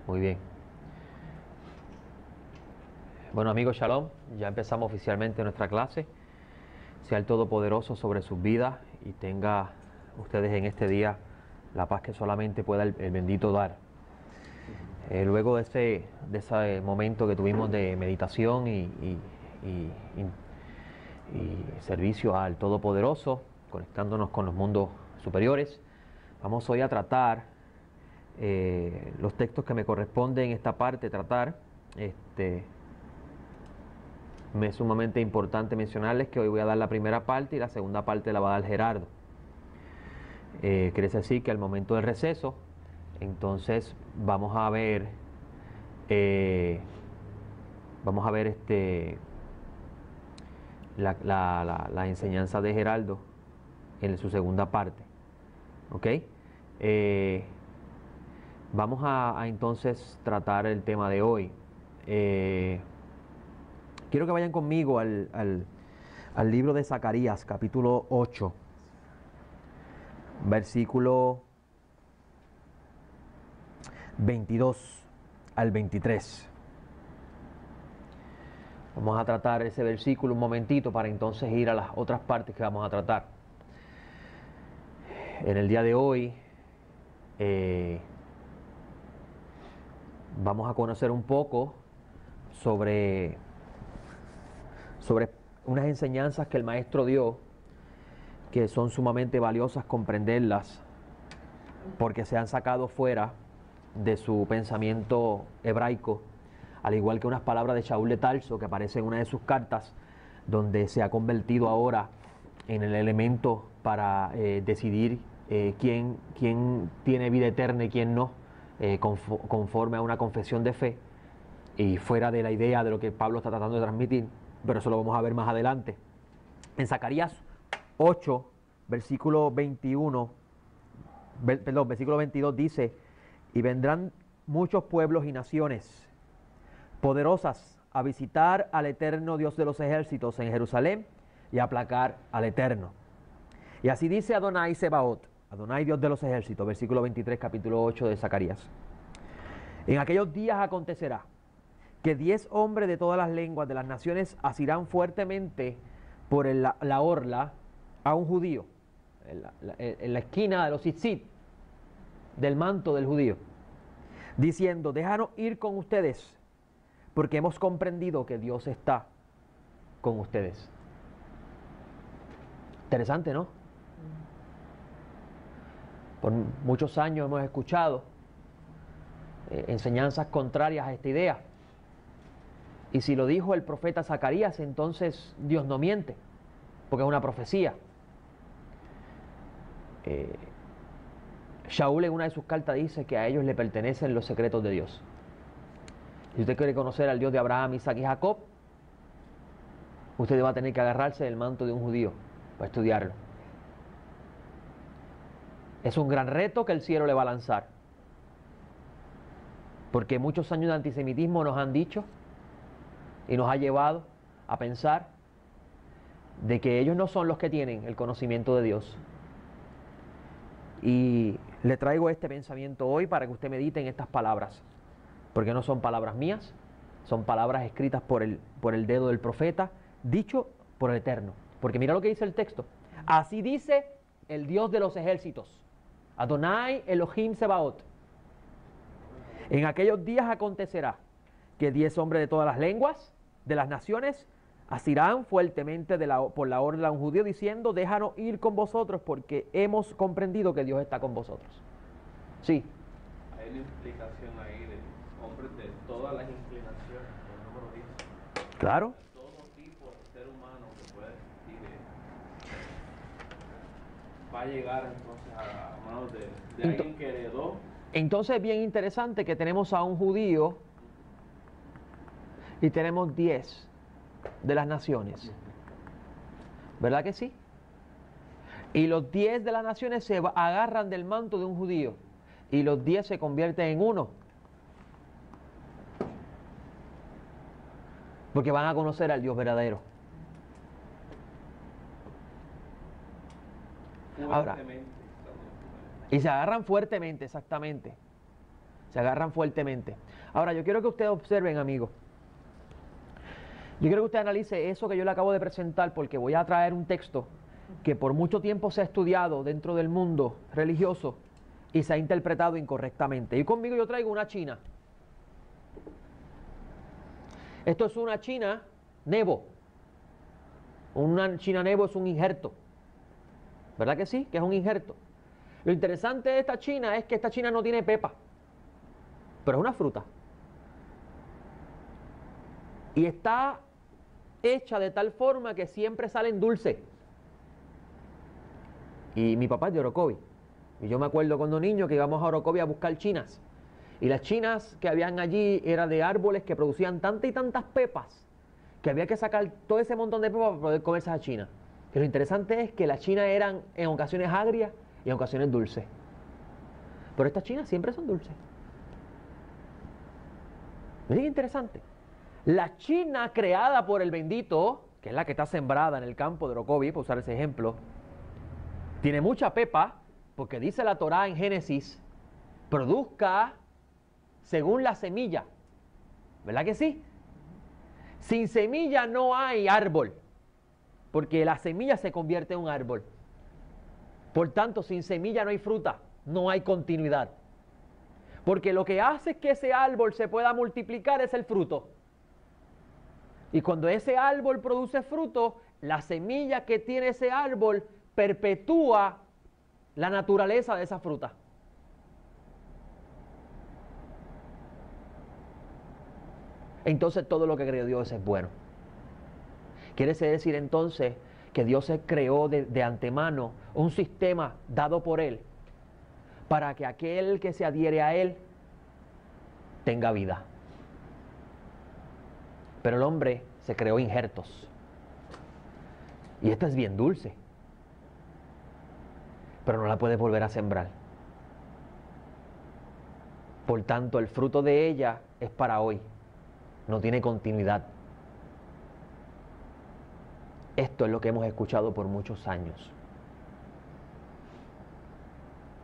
Muy bien. Bueno, amigos, Shalom. Ya empezamos oficialmente nuestra clase. Sea el Todopoderoso sobre sus vidas y tenga ustedes en este día la paz que solamente pueda el bendito dar. Luego de ese momento que tuvimos de meditación y servicio al Todopoderoso, conectándonos con los mundos superiores, vamos hoy a tratar los textos que me corresponden en esta parte tratar. Me es sumamente importante mencionarles que hoy voy a dar la primera parte y la segunda parte la va a dar Gerardo. Quiere decir que al momento del receso, entonces vamos a ver la enseñanza de Gerardo en su segunda parte. ¿Ok? Vamos a entonces tratar el tema de hoy. Quiero que vayan conmigo al libro de Zacarías, capítulo 8, versículo 22 al 23. Vamos a tratar ese versículo un momentito para entonces ir a las otras partes que vamos a tratar. En el día de hoy vamos a conocer un poco sobre unas enseñanzas que el maestro dio, que son sumamente valiosas comprenderlas, porque se han sacado fuera de su pensamiento hebraico, al igual que unas palabras de Shaul de Tarso que aparecen en una de sus cartas, donde se ha convertido ahora en el elemento para decidir quién tiene vida eterna y quién no, conforme a una confesión de fe, y fuera de la idea de lo que Pablo está tratando de transmitir, pero eso lo vamos a ver más adelante. En Zacarías 8, versículo 21, versículo 22 dice: y vendrán muchos pueblos y naciones poderosas a visitar al eterno Dios de los ejércitos en Jerusalén y a aplacar al Eterno. Y así dice Adonai Sebaot, Adonai Dios de los ejércitos, versículo 23, capítulo 8 de Zacarías. En aquellos días acontecerá que 10 hombres de todas las lenguas de las naciones asirán fuertemente por la orla a un judío, en la esquina de los tzitzit, del manto del judío, diciendo: déjanos ir con ustedes, porque hemos comprendido que Dios está con ustedes. Interesante, ¿no? Por muchos años hemos escuchado enseñanzas contrarias a esta idea. Y si lo dijo el profeta Zacarías, entonces Dios no miente, porque es una profecía. Shaul en una de sus cartas dice que a ellos le pertenecen los secretos de Dios. Si usted quiere conocer al Dios de Abraham, Isaac y Jacob, usted va a tener que agarrarse del manto de un judío para estudiarlo. Es un gran reto que el cielo le va a lanzar, porque muchos años de antisemitismo nos han dicho y nos ha llevado a pensar de que ellos no son los que tienen el conocimiento de Dios. Y le traigo este pensamiento hoy para que usted medite en estas palabras, porque no son palabras mías, son palabras escritas por el dedo del profeta, dicho por el Eterno. Porque mira lo que dice el texto: así dice el Dios de los ejércitos, Adonai Elohim Sebaot. En aquellos días acontecerá que 10 hombres de todas las lenguas de las naciones asirán fuertemente por la orla a un judío, diciendo: déjanos ir con vosotros, porque hemos comprendido que Dios está con vosotros. Sí. Hay una implicación ahí de hombres de todas las inclinaciones, el número 10. Claro. De todo tipo de ser humano que pueda existir, va a llegar entonces a manos de alguien que heredó. Entonces es bien interesante que tenemos a un judío y tenemos 10 de las naciones. ¿Verdad que sí? Y los 10 de las naciones se agarran del manto de un judío y los 10 se convierten en uno, porque van a conocer al Dios verdadero. Ahora, y se agarran fuertemente, exactamente. Se agarran fuertemente. Ahora, yo quiero que ustedes observen, amigos. Yo quiero que usted analice eso que yo le acabo de presentar, porque voy a traer un texto que por mucho tiempo se ha estudiado dentro del mundo religioso y se ha interpretado incorrectamente. Y conmigo yo traigo una china. Esto es una china Nebo. Una china Nebo es un injerto. ¿Verdad que sí? Que es un injerto. Lo interesante de esta china es que esta china no tiene pepa, pero es una fruta. Y está hecha de tal forma que siempre salen dulces. Y mi papá es de Orocovi. Y yo me acuerdo cuando niño que íbamos a Orocovi a buscar chinas. Y las chinas que habían allí eran de árboles que producían tantas y tantas pepas que había que sacar todo ese montón de pepas para poder comer esas chinas. Y lo interesante es que las chinas eran en ocasiones agrias y en ocasiones dulces. Pero estas chinas siempre son dulces. Miren qué interesante. La china creada por el bendito, que es la que está sembrada en el campo de Orocovi, por usar ese ejemplo, tiene mucha pepa, porque dice la Torá en Génesis, produzca según la semilla. ¿Verdad que sí? Sin semilla no hay árbol, porque la semilla se convierte en un árbol. Por tanto, sin semilla no hay fruta, no hay continuidad. Porque lo que hace que ese árbol se pueda multiplicar es el fruto. Y cuando ese árbol produce fruto, la semilla que tiene ese árbol perpetúa la naturaleza de esa fruta. Entonces todo lo que creó Dios es bueno. Quiere decir entonces que Dios se creó de antemano un sistema dado por Él para que aquel que se adhiere a Él tenga vida. Pero el hombre se creó injertos. Y esta es bien dulce, pero no la puedes volver a sembrar. Por tanto, el fruto de ella es para hoy. No tiene continuidad. Esto es lo que hemos escuchado por muchos años.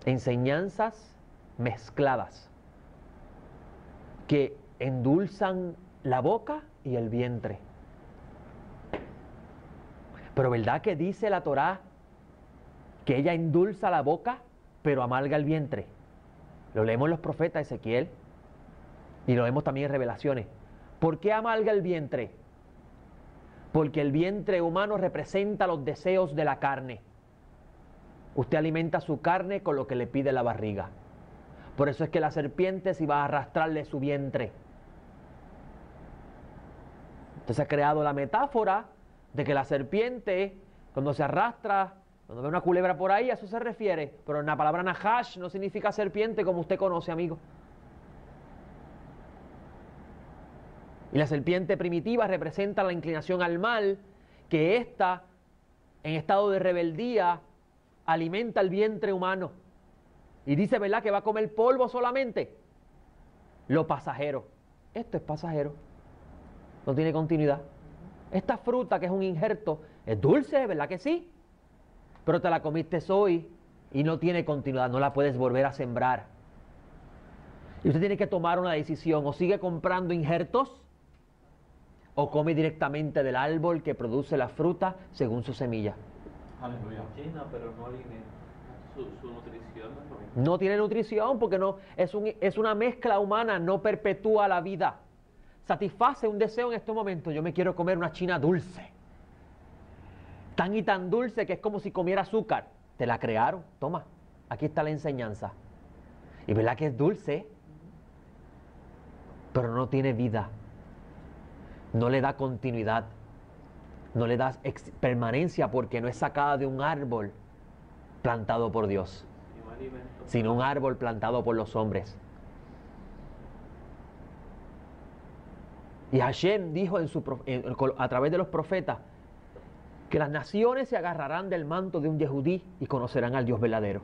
Enseñanzas mezcladas que endulzan la boca y el vientre. Pero ¿verdad que dice la Torá que ella endulza la boca, pero amarga el vientre? Lo leemos en los profetas Ezequiel y lo vemos también en Revelaciones. ¿Por qué amarga el vientre? Porque el vientre humano representa los deseos de la carne. Usted alimenta su carne con lo que le pide la barriga. Por eso es que la serpiente se va a arrastrarle su vientre. Entonces ha creado la metáfora de que la serpiente, cuando se arrastra, cuando ve una culebra por ahí, a eso se refiere. Pero en la palabra nahash no significa serpiente como usted conoce, amigo. Y la serpiente primitiva representa la inclinación al mal, que ésta, en estado de rebeldía, alimenta el vientre humano. Y dice, ¿verdad?, que va a comer polvo solamente. Lo pasajero. Esto es pasajero. No tiene continuidad. Esta fruta, que es un injerto, es dulce, ¿verdad que sí? Pero te la comiste hoy y no tiene continuidad. No la puedes volver a sembrar. Y usted tiene que tomar una decisión. O sigue comprando injertos, o come directamente del árbol que produce la fruta según su semilla. Aleluya. China, pero no alimenta. Su nutrición no es lo mismo. No tiene nutrición porque no, es una mezcla humana, no perpetúa la vida. Satisface un deseo en este momento. Yo me quiero comer una china dulce. Tan y tan dulce que es como si comiera azúcar. Te la crearon. Toma, aquí está la enseñanza. Y verdad que es dulce, pero no tiene vida. No le da continuidad, no le da permanencia porque no es sacada de un árbol plantado por Dios, sino un árbol plantado por los hombres. Y Hashem dijo a través de los profetas que las naciones se agarrarán del manto de un yehudí y conocerán al Dios verdadero.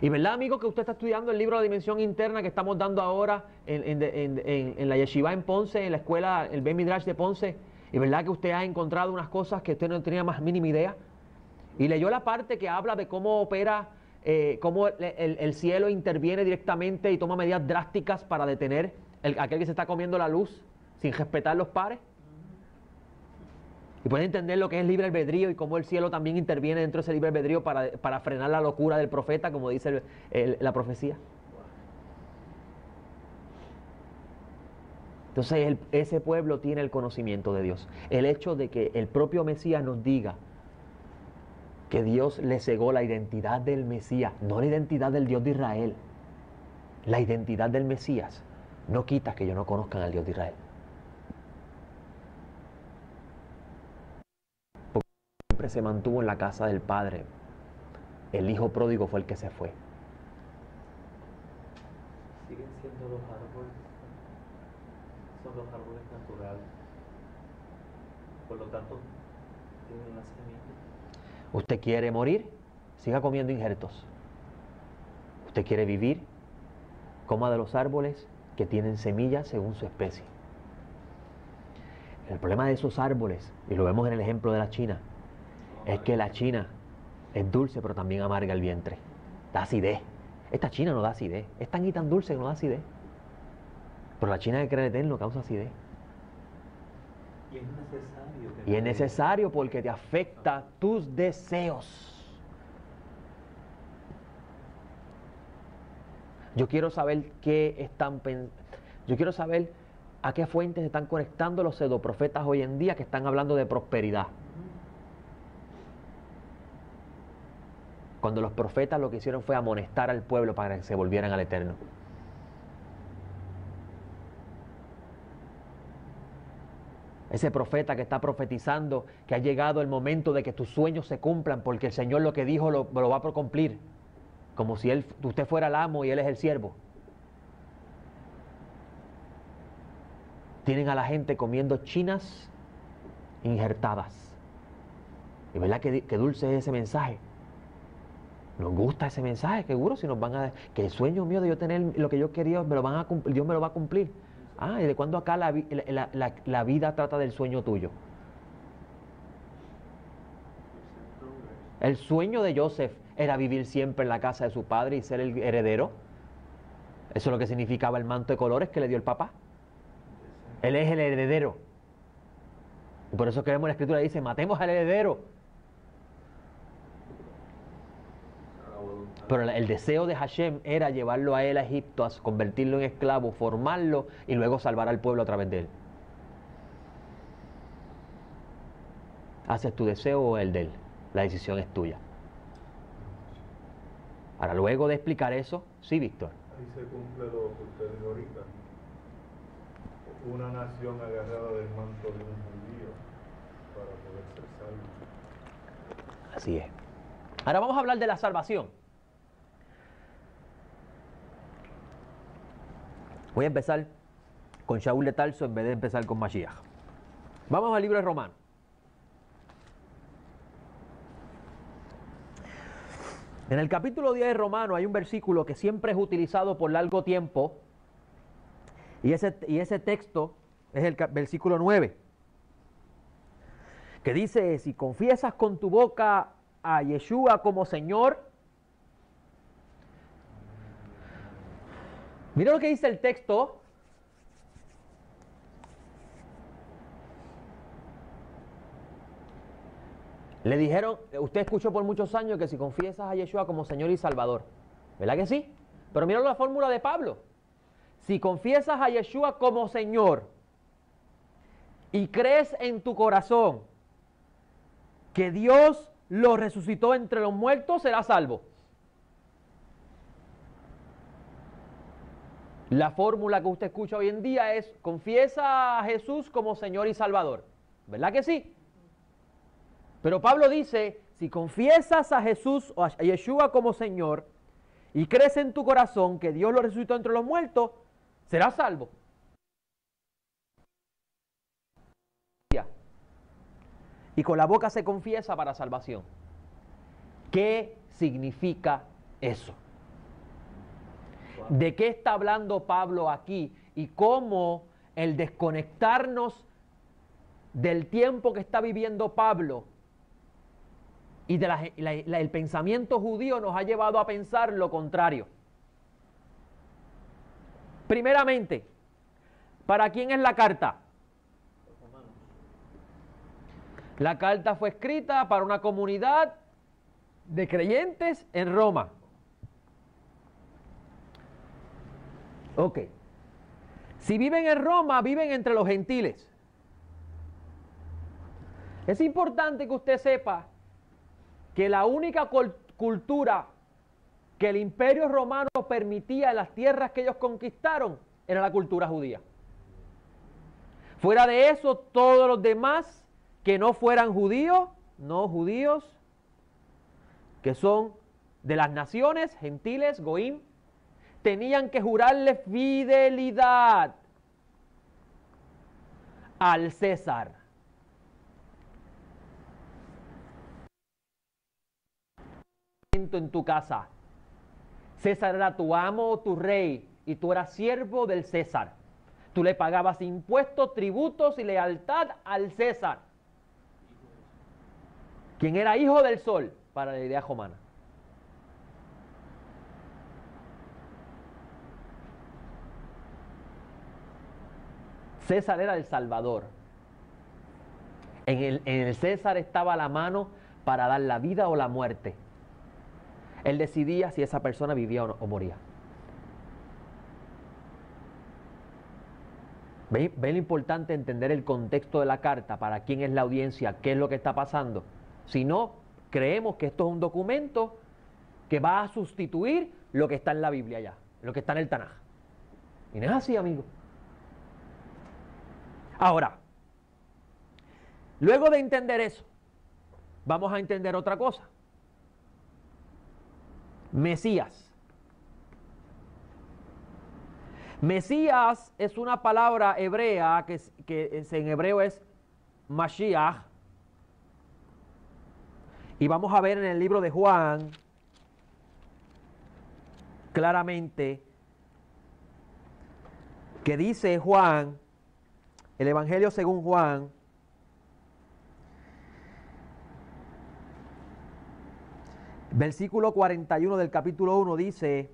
Y verdad, amigo, que usted está estudiando el libro de la dimensión interna que estamos dando ahora en la yeshiva en Ponce, en la escuela, el Ben Midrash de Ponce. Y verdad que usted ha encontrado unas cosas que usted no tenía más mínima idea. Y leyó la parte que habla de cómo opera cómo el cielo interviene directamente y toma medidas drásticas para detener aquel que se está comiendo la luz sin respetar los pares. Y pueden entender lo que es libre albedrío y cómo el cielo también interviene dentro de ese libre albedrío para frenar la locura del profeta, como dice la profecía. Entonces ese pueblo tiene el conocimiento de Dios. El hecho de que el propio Mesías nos diga que Dios le cegó la identidad del Mesías, no la identidad del Dios de Israel, la identidad del Mesías, no quita que ellos no conozcan al Dios de Israel. Porque siempre se mantuvo en la casa del Padre. El hijo pródigo fue el que se fue. Siguen siendo los árboles, son los árboles naturales. Por lo tanto, tienen la semilla. ¿Usted quiere morir? Siga comiendo injertos. ¿Usted quiere vivir? Coma de los árboles que tienen semillas según su especie. El problema de esos árboles, y lo vemos en el ejemplo de la china, es que la china es dulce pero también amarga el vientre. Da acidez. Esta china no da acidez. Es tan y tan dulce que no da acidez. Pero la china que cree eterno causa acidez. Y es necesario. Y es necesario porque te afecta tus deseos. Yo quiero saber qué están pensando. Yo quiero saber a qué fuentes están conectando los pseudoprofetas hoy en día que están hablando de prosperidad. Cuando los profetas lo que hicieron fue amonestar al pueblo para que se volvieran al Eterno. Ese profeta que está profetizando que ha llegado el momento de que tus sueños se cumplan porque el Señor lo que dijo lo va a cumplir. Como si usted fuera el amo y Él es el siervo. Tienen a la gente comiendo chinas injertadas. ¿Y verdad que dulce es ese mensaje? Nos gusta ese mensaje, seguro, si nos van a... Que el sueño mío de yo tener lo que yo quería, Dios me lo va a cumplir. Ah, ¿y de cuándo acá la vida trata del sueño tuyo? El sueño de Joseph era vivir siempre en la casa de su padre y ser el heredero. Eso es lo que significaba el manto de colores que le dio el papá. Él es el heredero. Y por eso que vemos en la escritura dice, matemos al heredero. Pero el deseo de Hashem era llevarlo a él a Egipto, a convertirlo en esclavo, formarlo y luego salvar al pueblo a través de él. ¿Haces tu deseo o el de él? La decisión es tuya. Ahora, luego de explicar eso, sí, Víctor. Ahí se cumple lo que usted dijo ahorita. Una nación agarrada del manto de un judío para poder ser salvo. Así es. Ahora vamos a hablar de la salvación. Voy a empezar con Shaul de Tarso en vez de empezar con Mashiach. Vamos al libro de Romanos. En el capítulo 10 de Romanos hay un versículo que siempre es utilizado por largo tiempo y ese texto es el versículo 9 que dice, si confiesas con tu boca a Yeshua como Señor. Mira lo que dice el texto. Le dijeron, usted escuchó por muchos años que si confiesas a Yeshua como Señor y Salvador, ¿verdad que sí? Pero mira la fórmula de Pablo. Si confiesas a Yeshua como Señor y crees en tu corazón que Dios lo resucitó entre los muertos, serás salvo. La fórmula que usted escucha hoy en día es confiesa a Jesús como Señor y Salvador, ¿verdad que sí? Pero Pablo dice, si confiesas a Jesús o a Yeshua como Señor y crees en tu corazón que Dios lo resucitó entre los muertos, serás salvo. Y con la boca se confiesa para salvación. ¿Qué significa eso? ¿De qué está hablando Pablo aquí? Y cómo el desconectarnos del tiempo que está viviendo Pablo Y el pensamiento judío nos ha llevado a pensar lo contrario. Primeramente, ¿para quién es la carta? La carta fue escrita para una comunidad de creyentes en Roma. Ok. Si viven en Roma, viven entre los gentiles. Es importante que usted sepa que la única cultura que el Imperio Romano permitía en las tierras que ellos conquistaron era la cultura judía. Fuera de eso, todos los demás que no fueran judíos, no judíos, que son de las naciones, gentiles, goim, tenían que jurarle fidelidad al César. En tu casa, César era tu amo, tu rey, y tú eras siervo del César. Tú le pagabas impuestos, tributos y lealtad al César, quien era hijo del sol para la idea romana. César era el Salvador. En el César estaba la mano para dar la vida o la muerte. Él decidía si esa persona vivía o moría. ¿Ve lo importante entender el contexto de la carta? ¿Para quién es la audiencia? ¿Qué es lo que está pasando? Si no, creemos que esto es un documento que va a sustituir lo que está en la Biblia ya, lo que está en el Tanaj. Y no es así, amigo. Ahora, luego de entender eso, vamos a entender otra cosa. Mesías. Mesías es una palabra hebrea que en hebreo es Mashiach. Y vamos a ver en el libro de Juan claramente que dice Juan, el Evangelio según Juan, versículo 41 del capítulo 1 dice: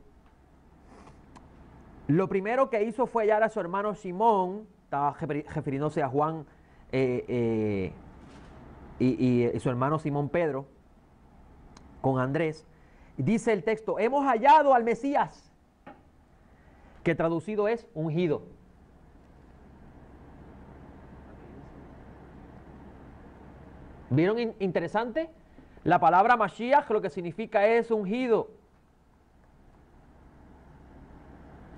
lo primero que hizo fue hallar a su hermano Simón, estaba refiriéndose a Juan y su hermano Simón Pedro, con Andrés. Dice el texto: hemos hallado al Mesías, que traducido es ungido. ¿Vieron interesante? La palabra Mashiach lo que significa es ungido.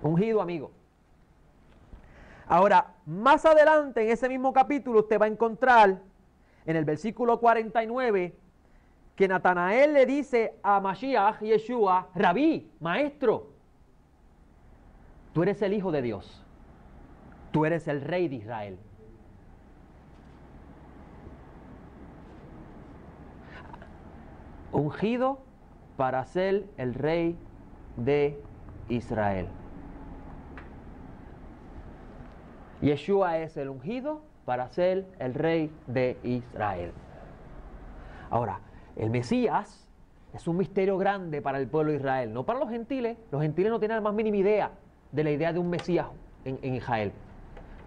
Ungido, amigo. Ahora, más adelante en ese mismo capítulo usted va a encontrar en el versículo 49 que Natanael le dice a Mashiach, Yeshua: Rabí, maestro, tú eres el Hijo de Dios. Tú eres el Rey de Israel. Ungido para ser el Rey de Israel. Yeshua es el ungido para ser el Rey de Israel. Ahora, el Mesías es un misterio grande para el pueblo de Israel, no para los gentiles. Los gentiles no tienen la más mínima idea de la idea de un Mesías en Israel.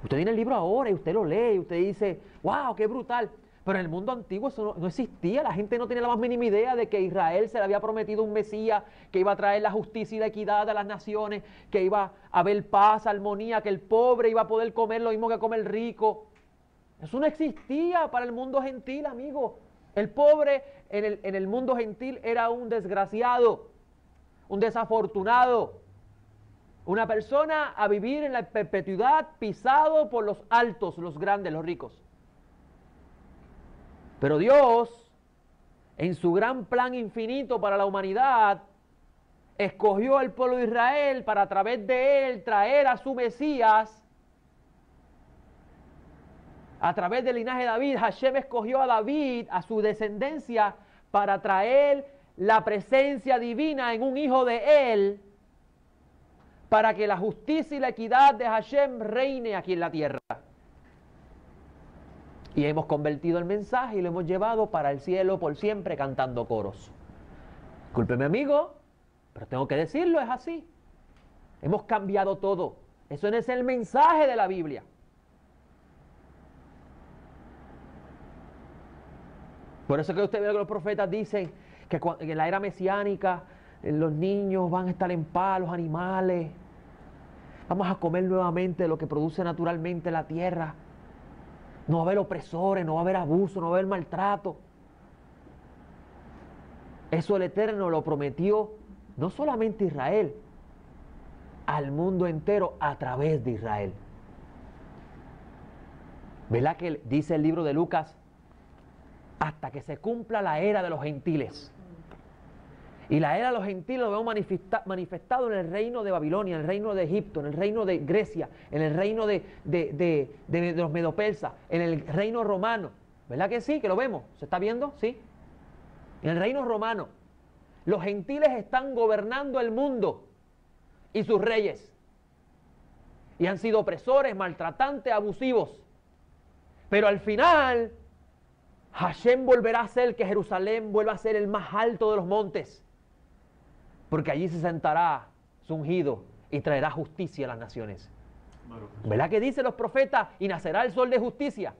Usted tiene el libro ahora y usted lo lee y usted dice: wow, qué brutal. Pero en el mundo antiguo eso no existía. La gente no tenía la más mínima idea de que Israel se le había prometido un Mesías que iba a traer la justicia y la equidad a las naciones, que iba a haber paz, armonía, que el pobre iba a poder comer lo mismo que come el rico. Eso no existía para el mundo gentil, amigo. El pobre en el mundo gentil era un desgraciado, un desafortunado, una persona a vivir en la perpetuidad, pisado por los altos, los grandes, los ricos. Pero Dios, en su gran plan infinito para la humanidad, escogió al pueblo de Israel para a través de él traer a su Mesías. A través del linaje de David, Hashem escogió a David, a su descendencia, para traer la presencia divina en un hijo de él, para que la justicia y la equidad de Hashem reine aquí en la tierra. Y hemos convertido el mensaje y lo hemos llevado para el cielo por siempre cantando coros. Discúlpeme, amigo, pero tengo que decirlo, es así. Hemos cambiado todo. Eso no es el mensaje de la Biblia. Por eso que usted ve que los profetas dicen que en la era mesiánica los niños van a estar en paz, los animales. Vamos a comer nuevamente lo que produce naturalmente la tierra. No va a haber opresores, no va a haber abuso, no va a haber maltrato. Eso el Eterno lo prometió no solamente a Israel, al mundo entero a través de Israel. ¿Verdad que dice el libro de Lucas? Hasta que se cumpla la era de los gentiles. Y la era de los gentiles lo vemos manifestado en el reino de Babilonia, en el reino de Egipto, en el reino de Grecia, en el reino de los medopersas, en el reino romano. ¿Verdad que sí? Que lo vemos. ¿Se está viendo? Sí. En el reino romano, los gentiles están gobernando el mundo y sus reyes. Y han sido opresores, maltratantes, abusivos. Pero al final, Hashem volverá a hacer que Jerusalén vuelva a ser el más alto de los montes. Porque allí se sentará su ungido y traerá justicia a las naciones. ¿Verdad que dicen los profetas? Y nacerá el sol de justicia.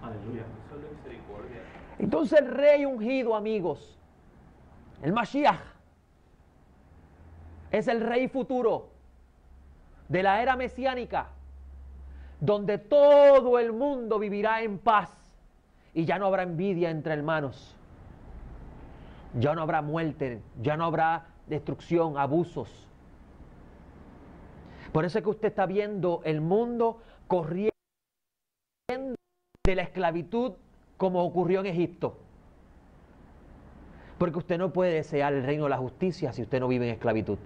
Aleluya. Sol de misericordia. Entonces el rey ungido, amigos, el Mashiach, es el rey futuro de la era mesiánica, donde todo el mundo vivirá en paz y ya no habrá envidia entre hermanos, ya no habrá muerte, ya no habrá destrucción, abusos. Por eso es que usted está viendo el mundo corriendo de la esclavitud como ocurrió en Egipto. Porque usted no puede desear el reino de la justicia si usted no vive en esclavitud,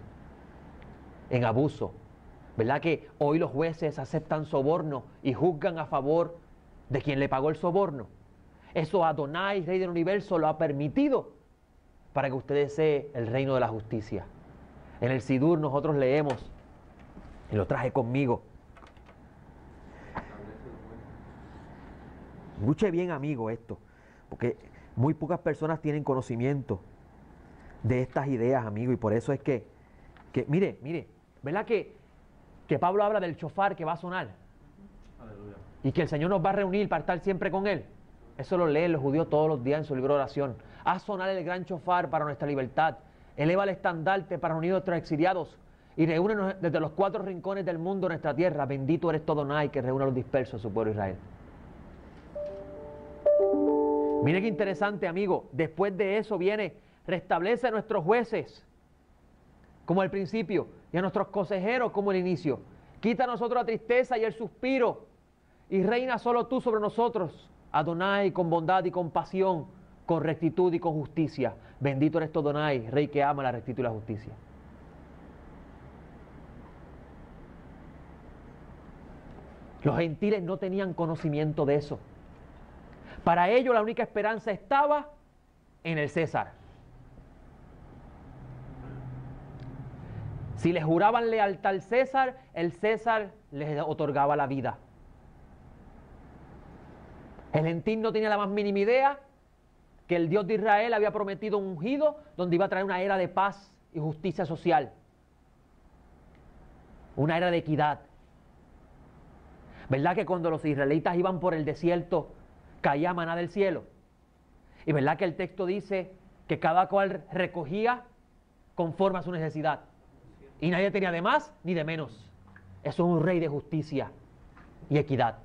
en abuso. ¿Verdad que hoy los jueces aceptan soborno y juzgan a favor de quien le pagó el soborno? Eso Adonai, Rey del Universo, lo ha permitido para que usted desee el reino de la justicia. En el Sidur nosotros leemos, y lo traje conmigo. Escuche bien, amigo, esto, porque muy pocas personas tienen conocimiento de estas ideas, amigo, y por eso es que mire, ¿verdad que Pablo habla del shofar que va a sonar? Aleluya. Y que el Señor nos va a reunir para estar siempre con Él. Eso lo leen los judíos todos los días en su libro de oración. Haz sonar el gran shofar para nuestra libertad. Eleva el estandarte para unir a nuestros exiliados. Y reúnenos desde los 4 rincones del mundo nuestra tierra. Bendito eres todo Adonai que reúne a los dispersos de su pueblo Israel. Mire qué interesante, amigo. Después de eso viene, restablece a nuestros jueces como al principio, y a nuestros consejeros como el inicio. Quita a nosotros la tristeza y el suspiro, y reina solo tú sobre nosotros, Adonai, con bondad y compasión, con rectitud y con justicia. Bendito eres tú, Adonai, Rey que ama la rectitud y la justicia. Los gentiles no tenían conocimiento de eso. Para ellos la única esperanza estaba en el César. Si les juraban lealtad al César, el César les otorgaba la vida. El gentil no tenía la más mínima idea que el Dios de Israel había prometido un ungido donde iba a traer una era de paz y justicia social. Una era de equidad. ¿Verdad que cuando los israelitas iban por el desierto caía maná del cielo? Y ¿verdad que el texto dice que cada cual recogía conforme a su necesidad? Y nadie tenía de más ni de menos. Eso es un rey de justicia y equidad.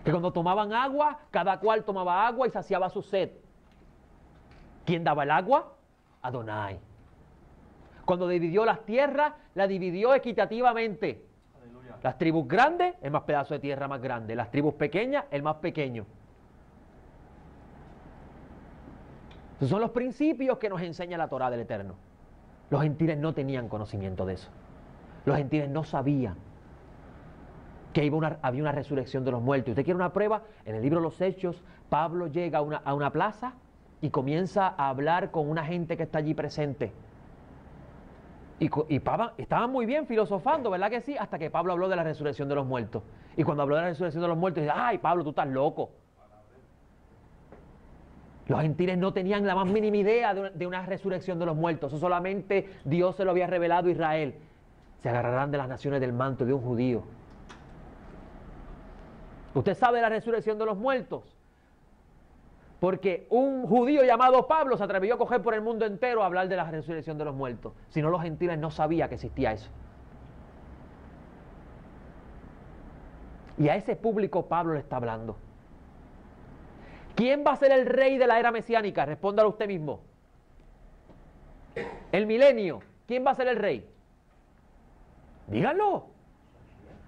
Que cuando tomaban agua, cada cual tomaba agua y saciaba su sed. ¿Quién daba el agua? Adonai. Cuando dividió las tierras, la dividió equitativamente. Aleluya. Las tribus grandes, el más pedazo de tierra más grande. Las tribus pequeñas, el más pequeño. Esos son los principios que nos enseña la Torá del Eterno. Los gentiles no tenían conocimiento de eso. Los gentiles no sabían que había una resurrección de los muertos. ¿Usted quiere una prueba? En el libro de los Hechos, Pablo llega a una plaza y comienza a hablar con una gente que está allí presente. Y estaban muy bien filosofando, ¿verdad que sí? Hasta que Pablo habló de la resurrección de los muertos. Y cuando habló de la resurrección de los muertos, dice, ay, Pablo, tú estás loco. Los gentiles no tenían la más mínima idea de una resurrección de los muertos. Eso solamente Dios se lo había revelado a Israel. Se agarrarán de las naciones del manto de un judío. ¿Usted sabe de la resurrección de los muertos? Porque un judío llamado Pablo se atrevió a coger por el mundo entero a hablar de la resurrección de los muertos. Si no, los gentiles no sabían que existía eso. Y a ese público Pablo le está hablando. ¿Quién va a ser el rey de la era mesiánica? Respóndalo usted mismo. El milenio. ¿Quién va a ser el rey? Díganlo.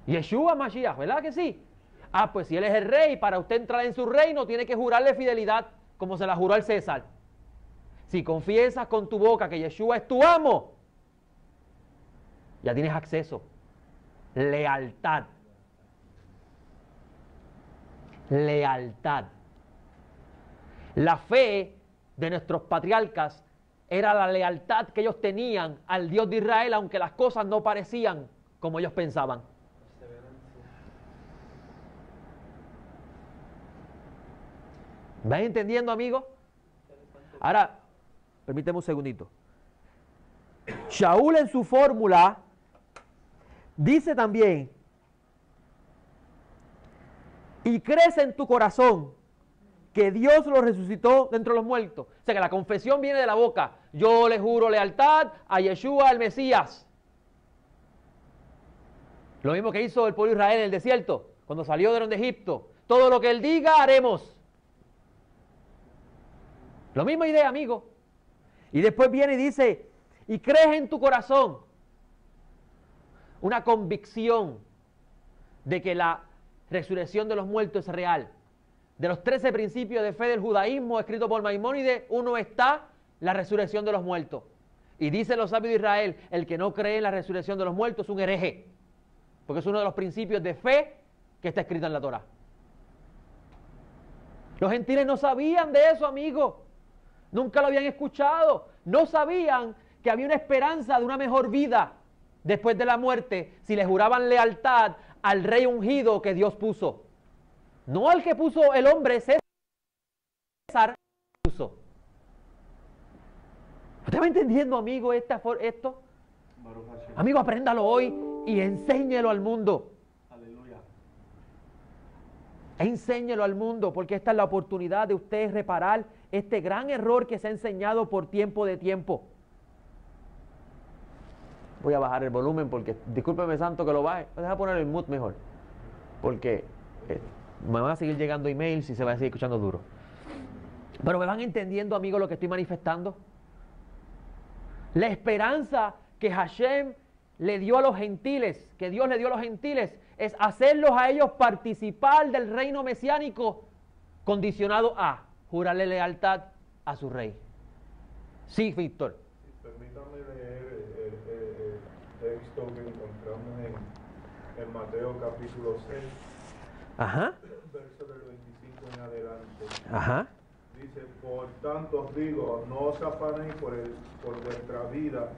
Yeshua Mashiach, ¿verdad que sí? Ah, pues si él es el rey, para usted entrar en su reino tiene que jurarle fidelidad como se la juró al César. Si confiesas con tu boca que Yeshua es tu amo, ya tienes acceso. Lealtad. Lealtad. La fe de nuestros patriarcas era la lealtad que ellos tenían al Dios de Israel, aunque las cosas no parecían como ellos pensaban. ¿Vas entendiendo, amigo? Ahora, permíteme un segundito. Shaul en su fórmula dice también, y crece en tu corazón que Dios lo resucitó de entre los muertos. O sea que la confesión viene de la boca. Yo le juro lealtad a Yeshua, el Mesías. Lo mismo que hizo el pueblo de Israel en el desierto, cuando salió de Egipto. Todo lo que él diga, haremos. La misma idea, amigo. Y después viene y dice, y crees en tu corazón una convicción de que la resurrección de los muertos es real. De los 13 principios de fe del judaísmo escrito por Maimónides, uno está la resurrección de los muertos. Y dicen los sabios de Israel, el que no cree en la resurrección de los muertos es un hereje, porque es uno de los principios de fe que está escrito en la Torá. Los gentiles no sabían de eso, amigo. Nunca lo habían escuchado. No sabían que había una esperanza de una mejor vida después de la muerte si le juraban lealtad al rey ungido que Dios puso. No al que puso el hombre, César puso. ¿Usted va entendiendo, amigo, esto? Amigo, apréndalo hoy y enséñelo al mundo. Aleluya. Enséñelo al mundo, porque esta es la oportunidad de ustedes reparar este gran error que se ha enseñado por tiempo de tiempo. Voy a bajar el volumen porque, discúlpeme santo que lo baje, deja poner el mute mejor, porque me van a seguir llegando emails y se va a seguir escuchando duro. Pero me van entendiendo, amigos, lo que estoy manifestando. La esperanza que Hashem le dio a los gentiles, que Dios le dio a los gentiles, es hacerlos a ellos participar del reino mesiánico, condicionado a jurarle lealtad a su rey. Sí, Víctor. Permítame leer el texto que encontramos en Mateo capítulo 6, Ajá. verso del 25 en adelante. Ajá. Dice, por tanto os digo, no os afanéis por vuestra vida,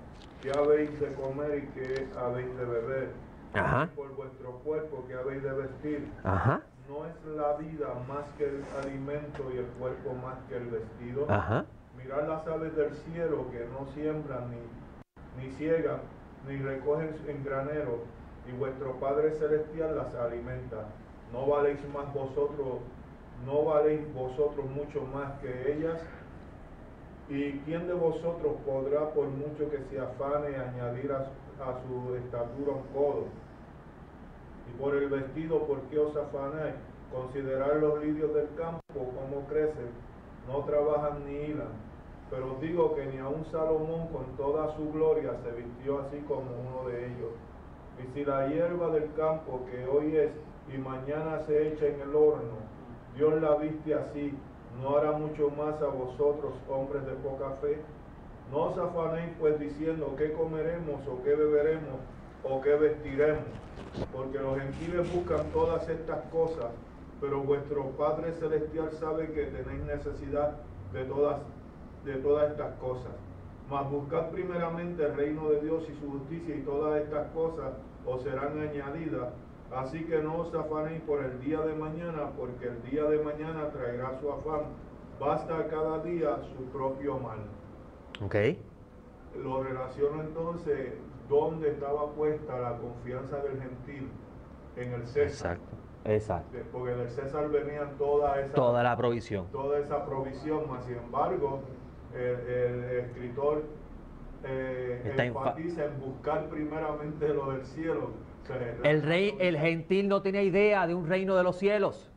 qué habéis de comer y qué habéis de beber, Ajá. y por vuestro cuerpo, qué habéis de vestir. Ajá. ¿No es la vida más que el alimento y el cuerpo más que el vestido? Ajá. Mirad las aves del cielo que no siembran ni ciegan, ni recogen en granero, y vuestro Padre Celestial las alimenta. ¿No valéis vosotros mucho más que ellas? ¿Y quién de vosotros podrá, por mucho que se afane, añadir a su estatura un codo? Y por el vestido, ¿por qué os afanáis? Considerad los lirios del campo, cómo crecen, no trabajan ni hilan. Pero os digo que ni aun Salomón con toda su gloria se vistió así como uno de ellos. Y si la hierba del campo, que hoy es y mañana se echa en el horno, Dios la viste así, ¿no hará mucho más a vosotros, hombres de poca fe? No os afanéis pues diciendo qué comeremos o qué beberemos o qué vestiremos, porque los gentiles buscan todas estas cosas, pero vuestro Padre Celestial sabe que tenéis necesidad de todas estas cosas. Mas buscad primeramente el reino de Dios y su justicia, y todas estas cosas os serán añadidas. Así que no os afanéis por el día de mañana, porque el día de mañana traerá su afán. Basta a cada día su propio mal. Ok. Lo relaciono entonces, ¿dónde estaba puesta la confianza del gentil? En el César. Exacto. Porque del César venían toda la provisión. Toda esa provisión, mas sin embargo, el escritor enfatiza en buscar primeramente lo del cielo. O sea, el gentil no tenía idea de un reino de los cielos.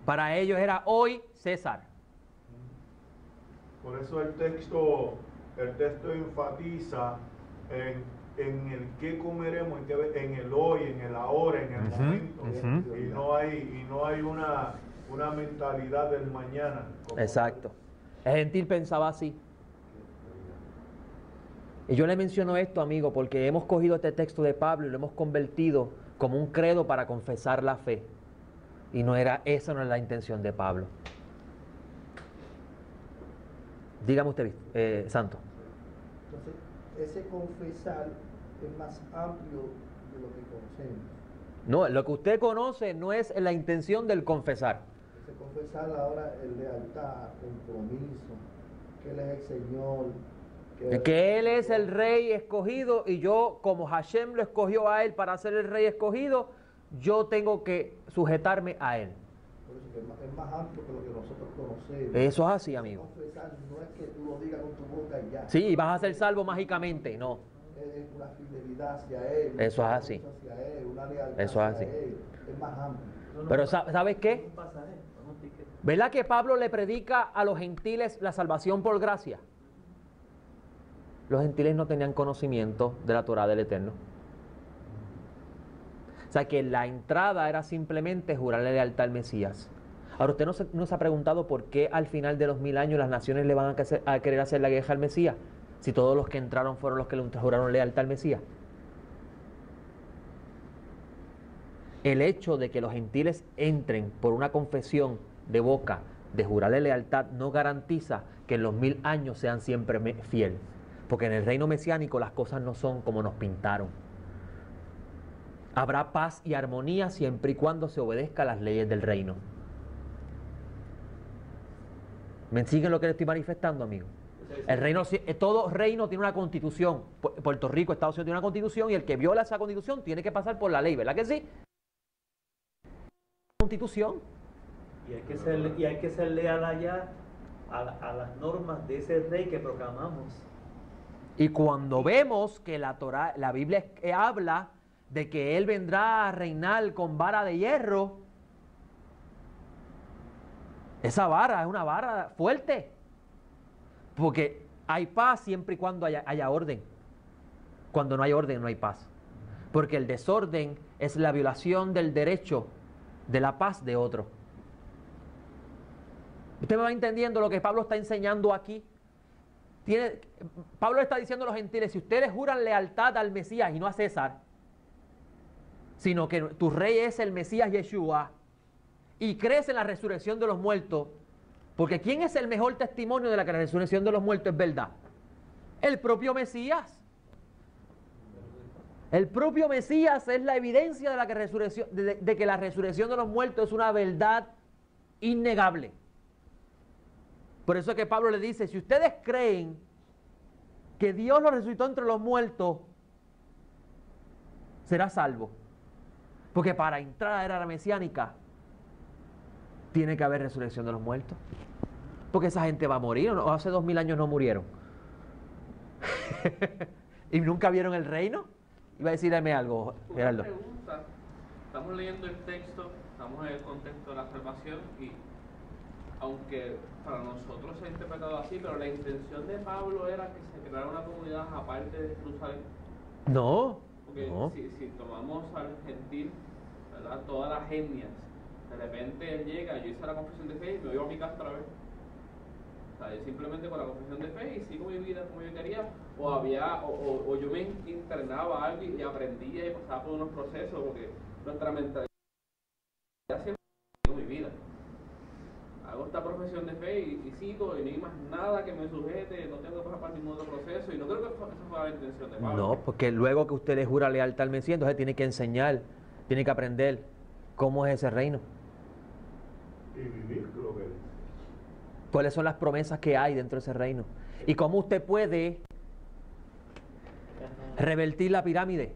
Para ellos era hoy César. Por eso el texto enfatiza en el qué comeremos, en el hoy, en el ahora, en el momento. Y no hay una mentalidad del mañana. Exacto. El gentil pensaba así. Y yo le menciono esto, amigo, porque hemos cogido este texto de Pablo y lo hemos convertido como un credo para confesar la fe. Y esa no es la intención de Pablo. Dígame usted, Santo. Entonces, ese confesar es más amplio de lo que conocemos. No, lo que usted conoce no es la intención del confesar. Ese confesar ahora es lealtad, compromiso, que Él es el Señor. Que Él es el rey escogido y yo, como Hashem lo escogió a Él para ser el rey escogido, yo tengo que sujetarme a Él. Por eso que es más amplio que lo que nosotros conocemos. Eso es así, amigo. Confesar no es que tú lo digas con tu boca y ya. Sí, vas a ser salvo mágicamente, no. Es una fidelidad hacia Él. Eso es así. Hacia Él, una lealtad eso es así. hacia Él. Es más amplio. Pero ¿sabes qué? ¿Verdad que Pablo le predica a los gentiles la salvación por gracia? Los gentiles no tenían conocimiento de la Torá del Eterno. O sea que la entrada era simplemente jurarle lealtad al Mesías. Ahora, usted no se ha preguntado por qué al final de los 1000 años las naciones le van a querer hacer la guerra al Mesías, si todos los que entraron fueron los que le juraron lealtad al Mesías. El hecho de que los gentiles entren por una confesión de boca de jurarle lealtad no garantiza que en los 1000 años sean siempre fieles. Porque en el reino mesiánico las cosas no son como nos pintaron. Habrá paz y armonía siempre y cuando se obedezca a las leyes del reino. ¿Me siguen lo que le estoy manifestando, amigo? El reino, todo reino tiene una constitución. Puerto Rico, Estados Unidos tiene una constitución y el que viola esa constitución tiene que pasar por la ley, ¿verdad que sí? Constitución. Y hay que ser leal allá a las normas de ese rey que proclamamos. Y cuando vemos que la Biblia habla de que Él vendrá a reinar con vara de hierro, esa vara es una vara fuerte. Porque hay paz siempre y cuando haya orden. Cuando no hay orden, no hay paz. Porque el desorden es la violación del derecho de la paz de otro. ¿Usted me va entendiendo lo que Pablo está enseñando aquí? Pablo está diciendo a los gentiles, si ustedes juran lealtad al Mesías y no a César, sino que tu rey es el Mesías Yeshua, y crees en la resurrección de los muertos, porque ¿quién es el mejor testimonio de la que la resurrección de los muertos es verdad? El propio Mesías. El propio Mesías es la evidencia de que la resurrección de los muertos es una verdad innegable. Por eso es que Pablo le dice, si ustedes creen que Dios lo resucitó entre los muertos, será salvo. Porque para entrar a la era mesiánica, tiene que haber resurrección de los muertos. Porque esa gente va a morir, ¿no? Hace 2000 años no murieron. ¿Y nunca vieron el reino? Iba a decirme algo, Gerardo. Una pregunta. Estamos leyendo el texto, estamos en el contexto de la salvación y aunque para nosotros se ha interpretado así, pero la intención de Pablo era que se creara una comunidad aparte de Jerusalén. No. Porque no. Si tomamos al gentil, ¿verdad? Todas las etnias, de repente él llega, yo hice la confesión de fe y me voy a mi casa otra vez. O sea, yo simplemente con la confesión de fe y sigo mi vida como yo quería, o yo me internaba algo y aprendía y pasaba por unos procesos, porque nuestra mentalidad siempre mi vida. hago esta profesión de fe y sigo y no hay más nada que me sujete, no tengo que pasar por ningún otro proceso y no creo que esa fue la intención de Pablo. No, porque luego que usted le jura lealtad al Mesías, entonces tiene que enseñar, tiene que aprender cómo es ese reino. Y vivir lo que Cuáles son las promesas que hay dentro de ese reino. Y cómo usted puede revertir la pirámide.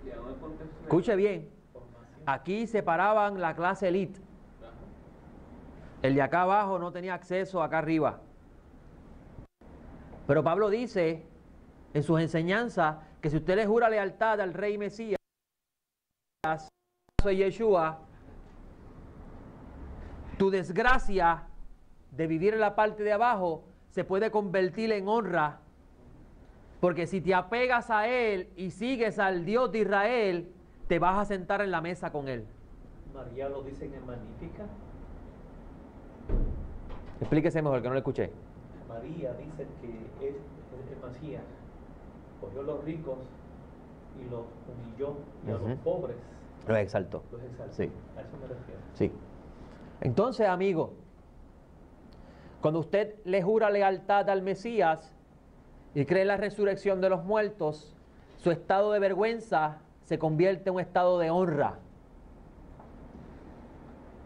Y aún en contexto de Escuche bien, formación. aquí separaban la clase elite. Ajá. El de acá abajo no tenía acceso acá arriba. Pero Pablo dice en sus enseñanzas que si usted le jura lealtad al rey Mesías, soy Yeshua, tu desgracia de vivir en la parte de abajo se puede convertir en honra, porque si te apegas a Él y sigues al Dios de Israel, te vas a sentar en la mesa con Él. María lo dice en Magnífica. Explíquese mejor, que no lo escuché. María dice que es el Mesías cogió a los ricos y los humilló y a los pobres Lo exaltó. los exaltó. Sí. A eso me refiero. Sí. Entonces, amigo, cuando usted le jura lealtad al Mesías y cree en la resurrección de los muertos, su estado de vergüenza se convierte en un estado de honra.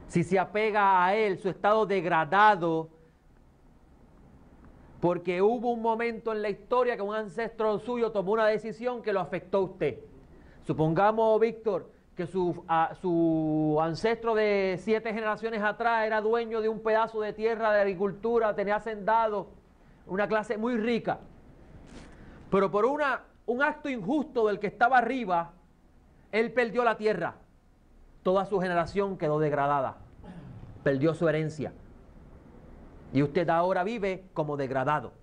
Si se apega a Él, su estado degradado, porque hubo un momento en la historia que un ancestro suyo tomó una decisión que lo afectó a usted. Supongamos, Víctor, que su ancestro de 7 generaciones atrás era dueño de un pedazo de tierra de agricultura, tenía hacendado, una clase muy rica. Pero por un acto injusto del que estaba arriba, él perdió la tierra. Toda su generación quedó degradada, perdió su herencia. Y usted ahora vive como degradado.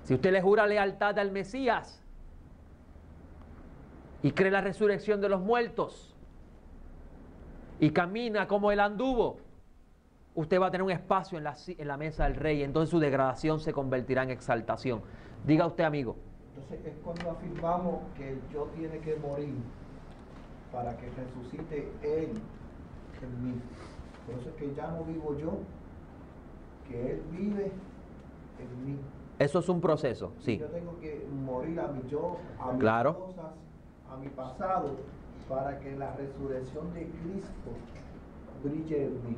Si usted le jura lealtad al Mesías y cree en la resurrección de los muertos y camina como él anduvo, usted va a tener un espacio en la mesa del rey, y entonces su degradación se convertirá en exaltación. Diga usted, amigo. Entonces es cuando afirmamos que el yo tiene que morir para que resucite Él en mí. Por eso es que ya no vivo yo, que Él vive en mí. Eso es un proceso, sí. Yo tengo que morir a mi yo, a mis Claro. cosas, a mi pasado, para que la resurrección de Cristo brille en mí.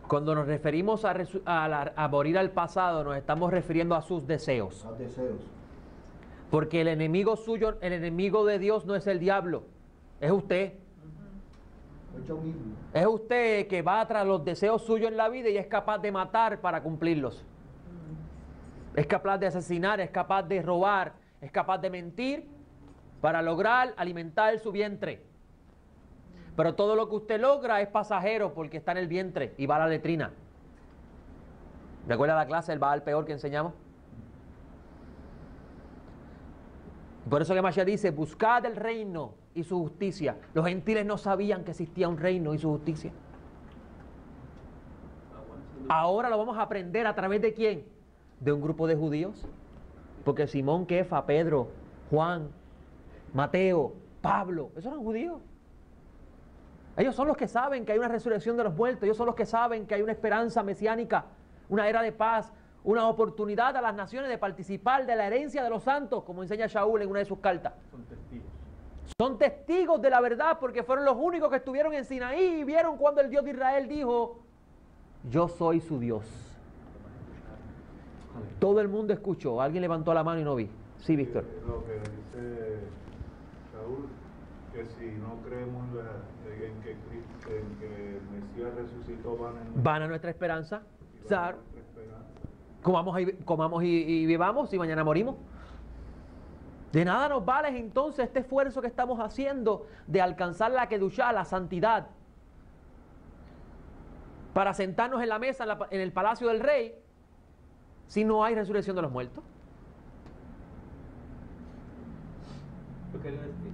Cuando nos referimos a morir al pasado, nos estamos refiriendo a sus deseos. Los deseos. Porque el enemigo suyo, el enemigo de Dios no es el diablo, es usted. Yo mismo. Es usted que va tras los deseos suyos en la vida y es capaz de matar para cumplirlos. Es capaz de asesinar, es capaz de robar, es capaz de mentir para lograr alimentar su vientre. Pero todo lo que usted logra es pasajero porque está en el vientre y va a la letrina. ¿Recuerda la clase del Baal peor que enseñamos? Por eso que Mashiach dice, buscad el reino y su justicia. Los gentiles no sabían que existía un reino y su justicia. Ahora lo vamos a aprender a través de ¿quién? De un grupo de judíos. Porque Simón, Kefa, Pedro, Juan, Mateo, Pablo, esos eran judíos. Ellos son los que saben que hay una resurrección de los muertos. Ellos son los que saben que hay una esperanza mesiánica, una era de paz, una oportunidad a las naciones de participar de la herencia de los santos, como enseña Shaul en una de sus cartas. Son testigos. Son testigos de la verdad porque fueron los únicos que estuvieron en Sinaí y vieron cuando el Dios de Israel dijo, yo soy su Dios. Todo el mundo escuchó. Alguien levantó la mano y no vi. Sí, Víctor. Lo que dice Saúl, que si no creemos en que el Mesías resucitó, Van a nuestra esperanza. Claro. nuestra esperanza. Comamos y bebamos y mañana morimos. De nada nos vale entonces este esfuerzo que estamos haciendo de alcanzar la kedushá, la santidad, para sentarnos en la mesa en el palacio del rey, si no hay resurrección de los muertos. Yo quería decir,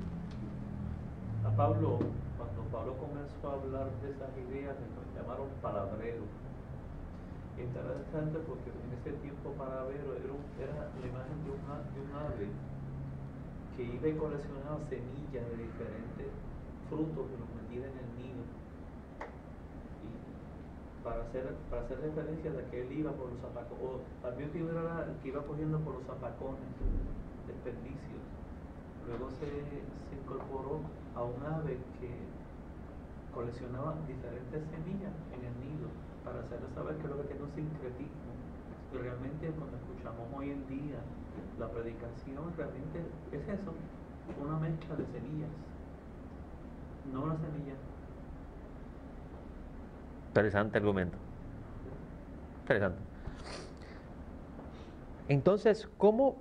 a Pablo, cuando Pablo comenzó a hablar de esas ideas, le llamaron palabrero. Interesante porque en ese tiempo palabrero era la imagen de un ave que iba y coleccionaba semillas de diferentes frutos que los metía en el nido. para hacer referencia de que él iba por los zapacones, o también que era el que iba cogiendo por los zapacones, desperdicios. Luego se incorporó a un ave que coleccionaba diferentes semillas en el nido para hacerle saber que es lo que tiene un sincretismo. Y realmente cuando escuchamos hoy en día la predicación, realmente es eso, una mezcla de semillas, no una semilla. Interesante argumento. Interesante. Entonces, ¿cómo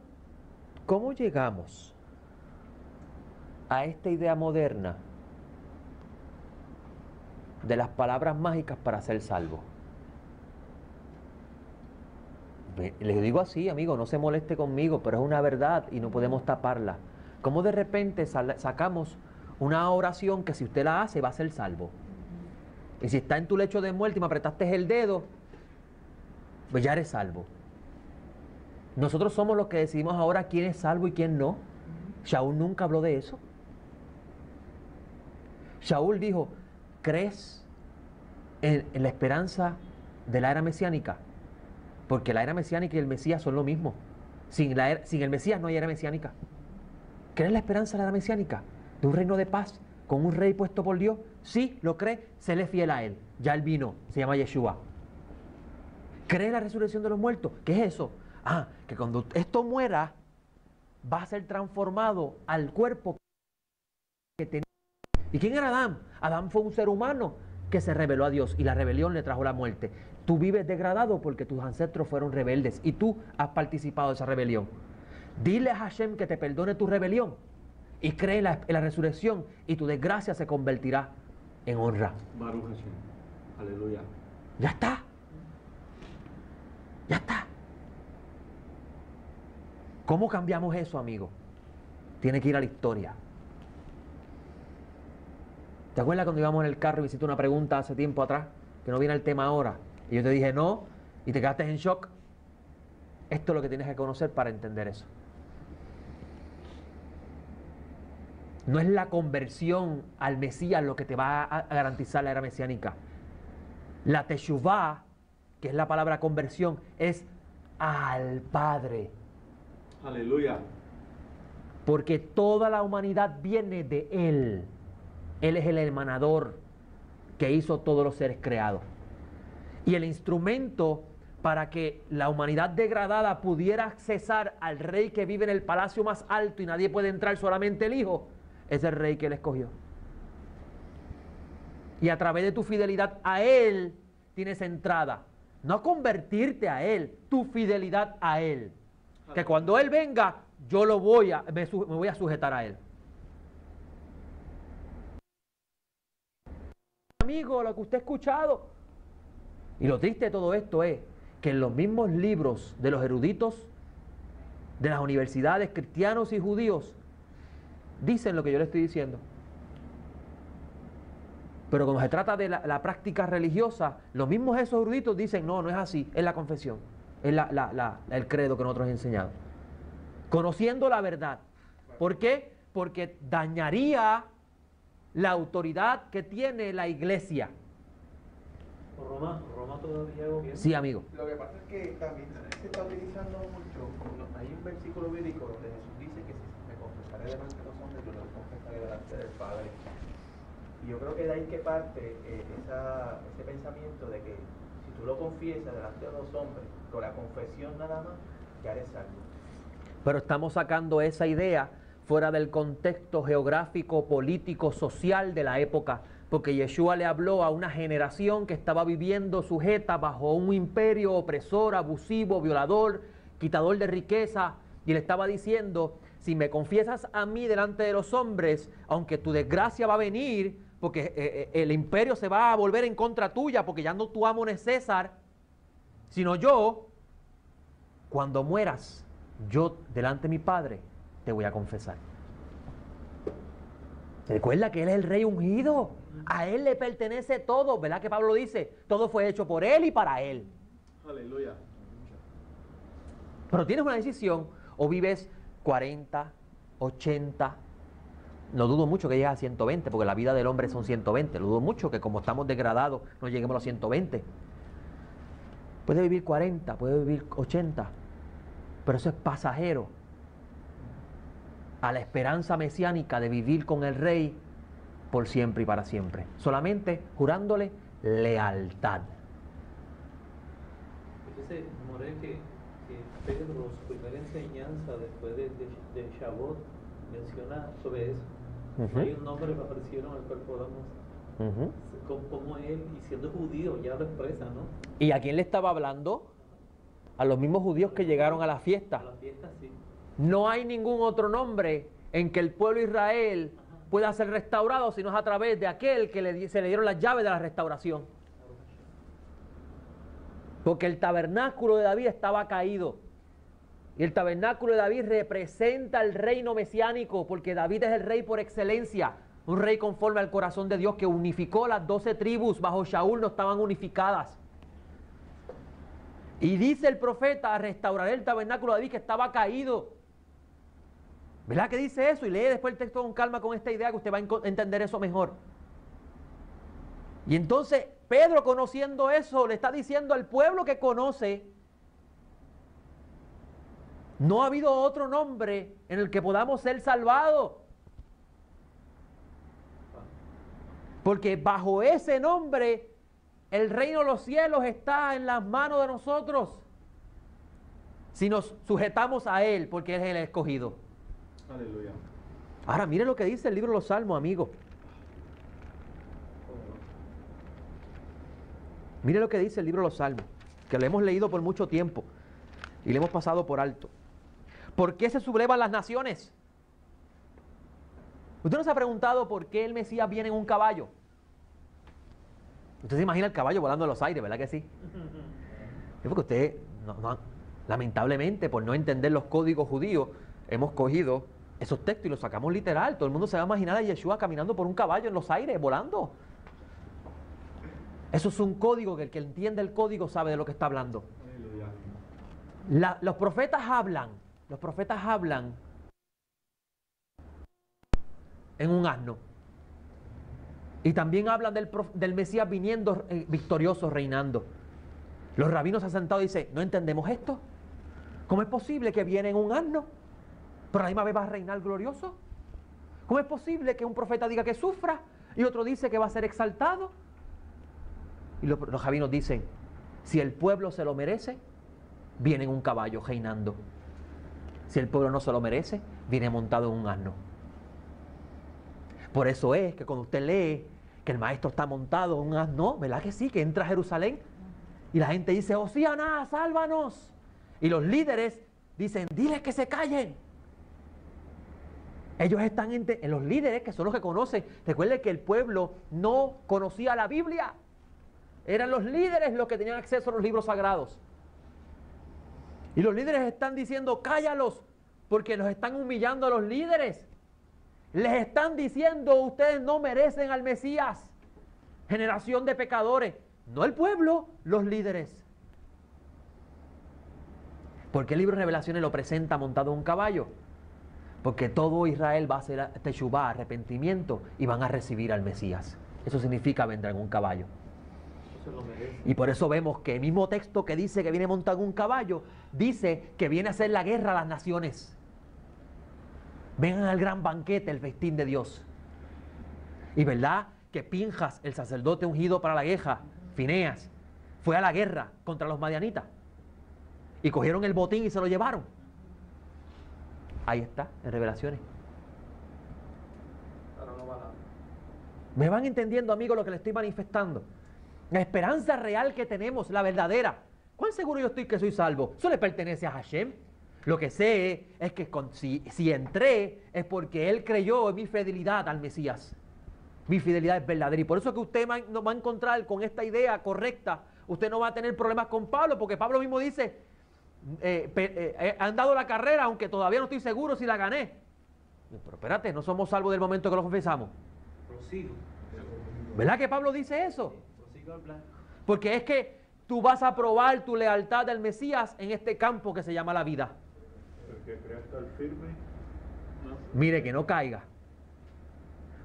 llegamos a esta idea moderna de las palabras mágicas para ser salvo? Les digo así, amigo, no se moleste conmigo, pero es una verdad y no podemos taparla. ¿Cómo de repente sacamos una oración que si usted la hace va a ser salvo? Y si está en tu lecho de muerte y me apretaste el dedo, pues ya eres salvo. Nosotros somos los que decidimos ahora quién es salvo y quién no. Shaul nunca habló de eso. Shaul dijo, ¿crees en la esperanza de la era mesiánica? Porque la era mesiánica y el Mesías son lo mismo. Sin el Mesías no hay era mesiánica. ¿Crees en la esperanza de la era mesiánica? De un reino de paz, con un rey puesto por Dios. Sí, lo cree, séle fiel a él. Ya él vino, se llama Yeshua. ¿Cree en la resurrección de los muertos? ¿Qué es eso? Ah, que cuando esto muera, va a ser transformado al cuerpo que tenía. ¿Y quién era Adán? Adán fue un ser humano que se rebeló a Dios y la rebelión le trajo la muerte. Tú vives degradado porque tus ancestros fueron rebeldes y tú has participado de esa rebelión. Dile a Hashem que te perdone tu rebelión y cree en la resurrección y tu desgracia se convertirá en honra. Baruch Hashem. Aleluya. Ya está. Ya está. ¿Cómo cambiamos eso, amigo? Tiene que ir a la historia. ¿Te acuerdas cuando íbamos en el carro y me hiciste una pregunta hace tiempo atrás? Que no viene el tema ahora. Y yo te dije no, y te quedaste en shock. Esto es lo que tienes que conocer para entender eso. No es la conversión al Mesías lo que te va a garantizar la era mesiánica. La teshuvá, que es la palabra conversión, es al Padre. Aleluya. Porque toda la humanidad viene de Él. Él es el emanador que hizo todos los seres creados. Y el instrumento para que la humanidad degradada pudiera accesar al rey que vive en el palacio más alto y nadie puede entrar, solamente el Hijo, es el rey que Él escogió. Y a través de tu fidelidad a Él tienes entrada. No a convertirte a Él, tu fidelidad a Él. Que cuando Él venga, yo me voy a sujetar a Él. Amigo, lo que usted ha escuchado. Y lo triste de todo esto es que en los mismos libros de los eruditos de las universidades cristianos y judíos dicen lo que yo le estoy diciendo. Pero cuando se trata de la práctica religiosa, los mismos esos eruditos dicen, no, no es así, es la confesión, es el credo que nosotros hemos enseñado. Conociendo la verdad. ¿Por qué? Porque dañaría la autoridad que tiene la iglesia. Roma todavía gobierna. Sí, amigo. Lo que pasa es que también se está utilizando mucho. Hay un versículo bíblico donde Jesús dice que si me confesaré delante de los hombres, yo los confesaré delante del Padre. Y yo creo que de ahí que parte ese pensamiento de que si tú lo confiesas delante de los hombres, con la confesión nada más, ya eres salvo. Pero estamos sacando esa idea fuera del contexto geográfico, político, social de la época, porque Yeshua le habló a una generación que estaba viviendo sujeta bajo un imperio opresor, abusivo, violador, quitador de riqueza, y le estaba diciendo, si me confiesas a mí delante de los hombres, aunque tu desgracia va a venir, porque el imperio se va a volver en contra tuya, porque ya no tu amo no es César, sino yo, cuando mueras, yo delante de mi Padre te voy a confesar. Recuerda que Él es el Rey ungido. A Él le pertenece todo. ¿Verdad que Pablo dice? Todo fue hecho por Él y para Él. Aleluya. Pero tienes una decisión. O vives 40, 80. No dudo mucho que llegues a 120, porque la vida del hombre son 120. Lo dudo mucho que como estamos degradados no lleguemos a los 120. Puede vivir 40, puede vivir 80, pero eso es pasajero a la esperanza mesiánica de vivir con el Rey por siempre y para siempre, solamente jurándole lealtad. Entonces, More, que Pedro, su primera enseñanza después de Shavuot, menciona sobre eso. Ujú. Hay un nombre que aparecieron al cual podamos, como él, y siendo judío, ya lo expresa, ¿no? ¿Y a quién le estaba hablando? A los mismos judíos que llegaron a la A fiesta. la fiesta, sí. No hay ningún otro nombre en que el pueblo de Israel pueda ser restaurado, sino es a través de aquel que se le dieron las llaves de la restauración. Porque el tabernáculo de David estaba caído. Y el tabernáculo de David representa el reino mesiánico, porque David es el rey por excelencia. Un rey conforme al corazón de Dios que unificó las 12 tribus. Bajo Shaul no estaban unificadas. Y dice el profeta, restauraré el tabernáculo de David que estaba caído. ¿Verdad que dice eso? Y lee después el texto con calma con esta idea que usted va a entender eso mejor. Y entonces Pedro, conociendo eso, le está diciendo al pueblo que conoce: no ha habido otro nombre en el que podamos ser salvados. Porque bajo ese nombre el reino de los cielos está en las manos de nosotros. Si nos sujetamos a Él, porque Él es el escogido. Aleluya. Ahora, mire lo que dice el libro de los Salmos, amigo. Mire lo que dice el libro de los Salmos, que lo hemos leído por mucho tiempo y le hemos pasado por alto. ¿Por qué se sublevan las naciones? ¿Usted no se ha preguntado por qué el Mesías viene en un caballo? Usted se imagina el caballo volando en los aires, ¿verdad que sí? Es porque usted, lamentablemente, por no entender los códigos judíos, hemos cogido esos textos y los sacamos literal. Todo el mundo se va a imaginar a Yeshua caminando por un caballo en los aires, volando. Eso es un código que el que entiende el código sabe de lo que está hablando. Aleluya. Los profetas hablan en un asno. Y también hablan del Mesías viniendo victorioso, reinando. Los rabinos se han sentado y dicen: no entendemos esto. ¿Cómo es posible que viene en un asno, pero a la misma vez va a reinar glorioso? ¿Cómo es posible que un profeta diga que sufra y otro dice que va a ser exaltado? Y los rabinos dicen: si el pueblo se lo merece, viene en un caballo reinando. Si el pueblo no se lo merece, viene montado en un asno. Por eso es que cuando usted lee que el maestro está montado en un asno, ¿verdad que sí? Que entra a Jerusalén y la gente dice: Hosíana, sálvanos. Y los líderes dicen: diles que se callen. Ellos están en los líderes, que son los que conocen. Recuerden que el pueblo no conocía la Biblia. Eran los líderes los que tenían acceso a los libros sagrados. Y los líderes están diciendo: cállalos, porque los están humillando a los líderes. Les están diciendo: ustedes no merecen al Mesías. Generación de pecadores. No el pueblo, los líderes. ¿Por qué el libro de Revelaciones lo presenta montado en un caballo? Porque todo Israel va a hacer teshuvá, arrepentimiento, y van a recibir al Mesías. Eso significa vendrá en un caballo. Eso se lo merece. Y por eso vemos que el mismo texto que dice que viene montado en un caballo, dice que viene a hacer la guerra a las naciones. Vengan al gran banquete, el festín de Dios. Y verdad que Pinjas, el sacerdote ungido para la guerra, Fineas, fue a la guerra contra los madianitas. Y cogieron el botín y se lo llevaron. Ahí está, en Revelaciones. Ahora no va nada. ¿Me van entendiendo, amigos, lo que les estoy manifestando? La esperanza real que tenemos, la verdadera. ¿Cuán seguro yo estoy que soy salvo? Eso le pertenece a Hashem. Lo que sé es que si entré es porque Él creyó en mi fidelidad al Mesías. Mi fidelidad es verdadera. Y por eso que usted no va a encontrar con esta idea correcta. Usted no va a tener problemas con Pablo, porque Pablo mismo dice: han dado la carrera, aunque todavía no estoy seguro si la gané. Pero espérate, no somos salvos del momento que lo confesamos. Prosigo. ¿Verdad que Pablo dice eso? Prosigo al blanco. Porque es que tú vas a probar tu lealtad al Mesías en este campo que se llama la vida. El que crea estar firme. Mire que no caiga.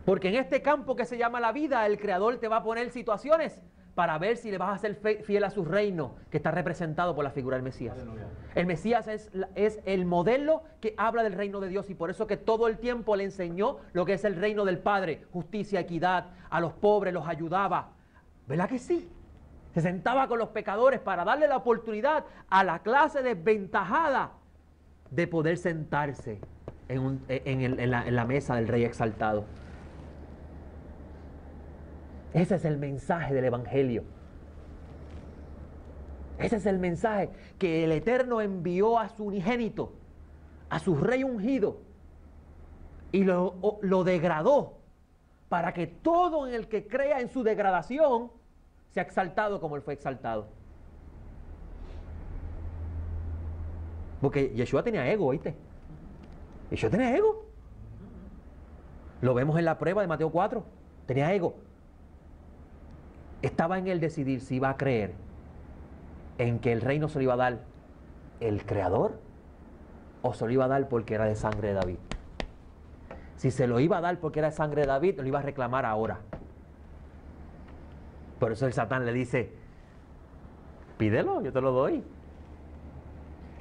Porque en este campo que se llama la vida, el Creador te va a poner situaciones para ver si le vas a ser fiel a su reino, que está representado por la figura del Mesías. Aleluya. El Mesías es el modelo que habla del reino de Dios, y por eso que todo el tiempo le enseñó lo que es el reino del Padre, justicia, equidad, a los pobres los ayudaba. ¿Verdad que sí? Se sentaba con los pecadores para darle la oportunidad a la clase desventajada de poder sentarse en la mesa del Rey exaltado. Ese es el mensaje del Evangelio. Ese es el mensaje que el Eterno envió a su unigénito, a su Rey ungido, y lo degradó para que todo en el que crea en su degradación sea exaltado como Él fue exaltado. Porque Yeshua tenía ego, ¿oíste? Yeshua tenía ego. Lo vemos en la prueba de Mateo 4. Tenía ego. Estaba en él decidir si iba a creer en que el reino se lo iba a dar el Creador o se lo iba a dar porque era de sangre de David. Si se lo iba a dar porque era de sangre de David, lo iba a reclamar ahora. Por eso el Satán le dice, pídelo, yo te lo doy.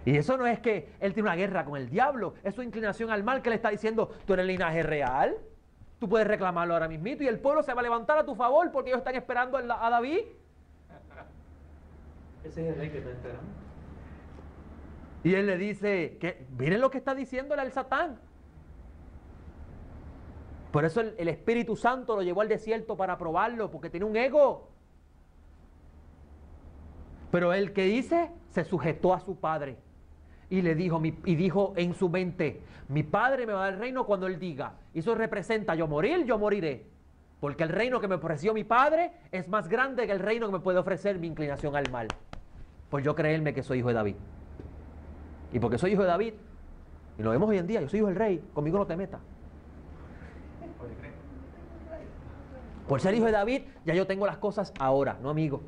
Y eso no es que él tiene una guerra con el diablo, es su inclinación al mal que le está diciendo, tú eres el linaje real, tú puedes reclamarlo ahora mismito y el pueblo se va a levantar a tu favor porque ellos están esperando a David. Ese es el rey que está esperando. Y él le dice, que miren lo que está diciéndole al Satán. Por eso el Espíritu Santo lo llevó al desierto para probarlo, porque tiene un ego. Pero el que dice, se sujetó a su padre. Y le dijo, dijo en su mente, mi padre me va a dar el reino cuando él diga. Y eso representa, yo morir, yo moriré. Porque el reino que me ofreció mi padre es más grande que el reino que me puede ofrecer mi inclinación al mal. Pues yo creerme que soy hijo de David. Y porque soy hijo de David, y lo vemos hoy en día, yo soy hijo del rey, conmigo no te metas. Por ser hijo de David, ya yo tengo las cosas ahora, no amigo.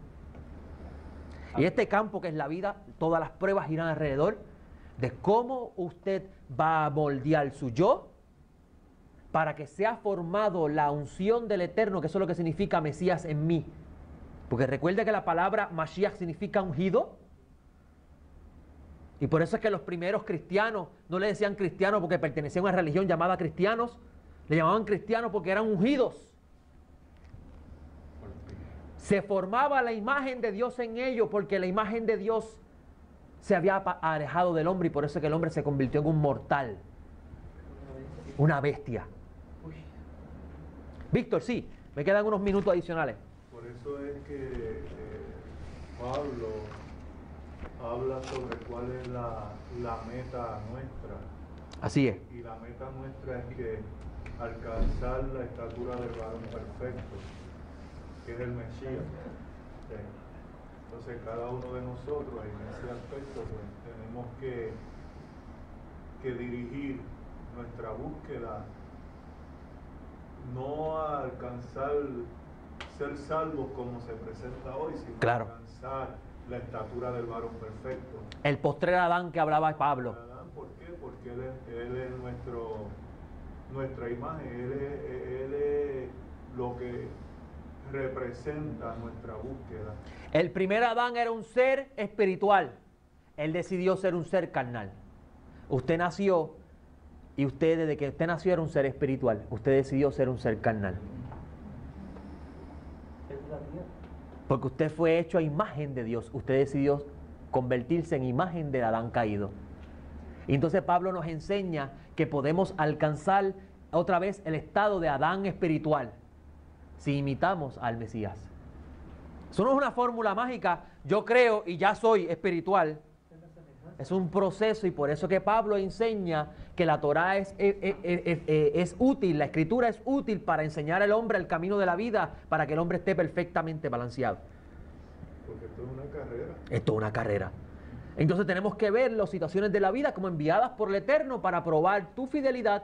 Y este campo que es la vida, todas las pruebas giran alrededor de cómo usted va a moldear su yo para que sea formado la unción del Eterno, que eso es lo que significa Mesías en mí. Porque recuerde que la palabra Mashiach significa ungido. Y por eso es que los primeros cristianos no le decían cristianos porque pertenecían a una religión llamada cristianos, le llamaban cristianos porque eran ungidos. Se formaba la imagen de Dios en ellos porque la imagen de Dios se había alejado del hombre y por eso es que el hombre se convirtió en un mortal, una bestia. Víctor, sí, me quedan unos minutos adicionales. Por eso es que Pablo habla sobre cuál es la meta nuestra. Así es. Y la meta nuestra es que alcanzar la estatura del varón perfecto, que es el Mesías. ¿Sí? Entonces cada uno de nosotros en ese aspecto pues, tenemos que dirigir nuestra búsqueda no a alcanzar ser salvos como se presenta hoy, sino claro, alcanzar la estatura del varón perfecto. El postrer Adán que hablaba Pablo. Adán, ¿por qué? Porque él es nuestra imagen, él es lo que representa nuestra búsqueda. El primer Adán era un ser espiritual. Él decidió ser un ser carnal. Usted nació y usted, desde que usted nació, era un ser espiritual. Usted decidió ser un ser carnal. Porque usted fue hecho a imagen de Dios. Usted decidió convertirse en imagen del Adán caído. Y entonces Pablo nos enseña que podemos alcanzar otra vez el estado de Adán espiritual si imitamos al Mesías. Eso no es una fórmula mágica, yo creo y ya soy espiritual. Es un proceso y por eso que Pablo enseña que la Torah es útil, la Escritura es útil para enseñar al hombre el camino de la vida, para que el hombre esté perfectamente balanceado. Porque esto es una carrera. Esto es una carrera. Entonces tenemos que ver las situaciones de la vida como enviadas por el Eterno para probar tu fidelidad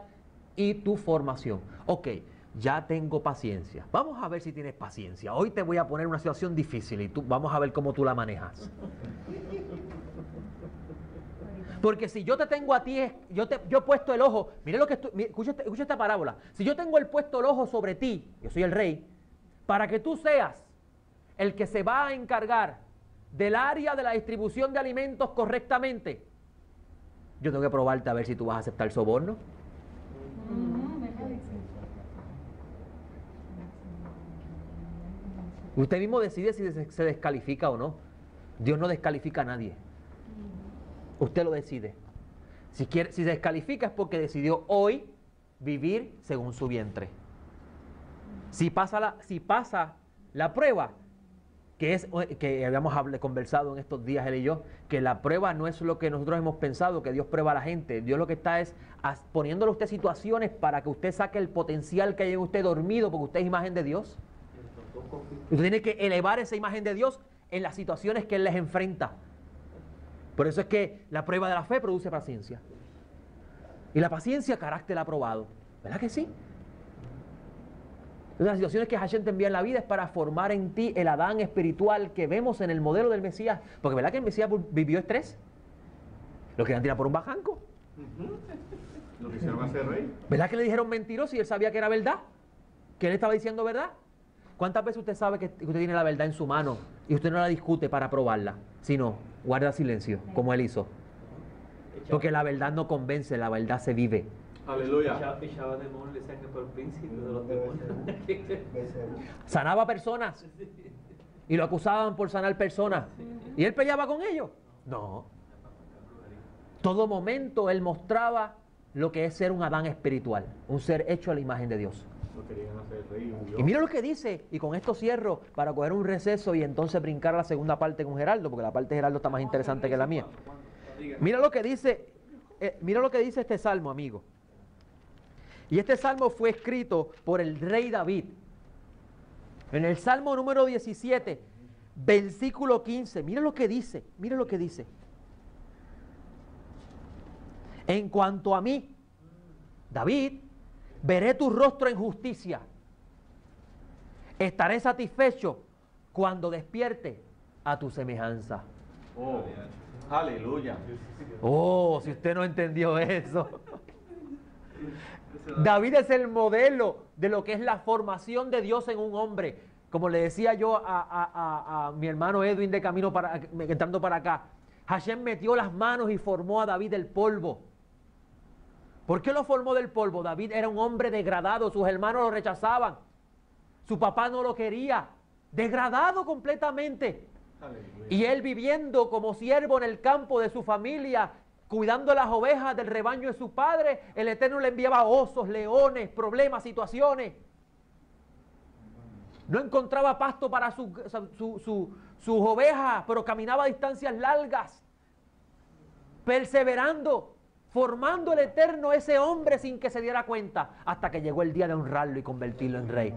y tu formación. Ok, ya tengo paciencia. Vamos a ver si tienes paciencia. Hoy te voy a poner una situación difícil y vamos a ver cómo tú la manejas. Porque si yo te tengo a ti, yo he puesto el ojo, mire lo que escucha esta parábola. Si yo tengo puesto el ojo sobre ti, yo soy el rey, para que tú seas el que se va a encargar del área de la distribución de alimentos correctamente, yo tengo que probarte a ver si tú vas a aceptar soborno. Usted mismo decide si se descalifica o no. Dios no descalifica a nadie. Usted lo decide. Si se descalifica es porque decidió hoy vivir según su vientre. Si pasa la prueba, que habíamos conversado en estos días él y yo, que la prueba no es lo que nosotros hemos pensado, que Dios prueba a la gente. Dios lo que está es poniéndole a usted situaciones para que usted saque el potencial que hay en usted dormido, porque usted es imagen de Dios. Usted tiene que elevar esa imagen de Dios en las situaciones que Él les enfrenta. Por eso es que la prueba de la fe produce paciencia. Y la paciencia, carácter aprobado. ¿Verdad que sí? Las situaciones que Hashem te envía en la vida es para formar en ti el Adán espiritual que vemos en el modelo del Mesías. Porque ¿verdad que el Mesías vivió estrés? Lo querían tirar por un bajanco. Lo quisieron hacer rey. ¿Verdad que le dijeron mentiroso y él sabía que era verdad? ¿Que él estaba diciendo verdad? ¿Cuántas veces usted sabe que usted tiene la verdad en su mano y usted no la discute para probarla, sino guarda silencio, como él hizo? Porque la verdad no convence, la verdad se vive. Aleluya. Echaba demonios, le decían que fue el príncipe de los demonios. Sanaba personas y lo acusaban por sanar personas. ¿Y él peleaba con ellos? No. Todo momento él mostraba lo que es ser un Adán espiritual, un ser hecho a la imagen de Dios. Lo querían hacer rey, huyó. Y mira lo que dice, y con esto cierro para coger un receso y entonces brincar a la segunda parte con Geraldo, porque la parte de Geraldo está más interesante que la mía. Mira lo que dice este salmo, amigo. Y este salmo fue escrito por el rey David. En el salmo número 17, versículo 15, mira lo que dice, mira lo que dice. En cuanto a mí, David, veré tu rostro en justicia. Estaré satisfecho cuando despierte a tu semejanza. Oh, aleluya. Oh, si usted no entendió eso. David es el modelo de lo que es la formación de Dios en un hombre. Como le decía yo a mi hermano Edwin de camino entrando para acá, Hashem metió las manos y formó a David del polvo. ¿Por qué lo formó del polvo? David era un hombre degradado, sus hermanos lo rechazaban, su papá no lo quería, degradado completamente. Aleluya. Y él viviendo como siervo en el campo de su familia, cuidando las ovejas del rebaño de su padre, el Eterno le enviaba osos, leones, problemas, situaciones. No encontraba pasto para sus ovejas, pero caminaba a distancias largas, perseverando, formando el Eterno ese hombre sin que se diera cuenta, hasta que llegó el día de honrarlo y convertirlo en rey.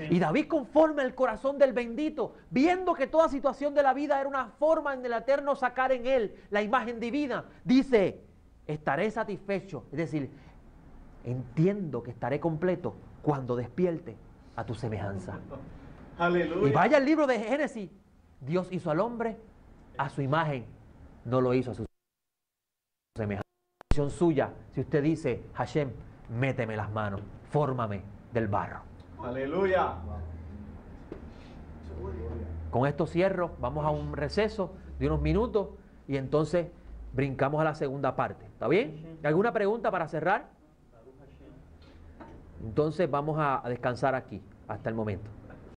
Y David, conforme al corazón del bendito, viendo que toda situación de la vida era una forma en el Eterno sacar en él la imagen divina, dice, estaré satisfecho, es decir, entiendo que estaré completo cuando despierte a tu semejanza. Aleluya. Y vaya al libro de Génesis, Dios hizo al hombre a su imagen, no lo hizo a su semejanza. Suya, si usted dice, Hashem, méteme las manos, fórmame del barro. Aleluya. Con esto cierro, vamos a un receso de unos minutos y entonces brincamos a la segunda parte. ¿Está bien? ¿Alguna pregunta para cerrar? Entonces vamos a descansar aquí hasta el momento.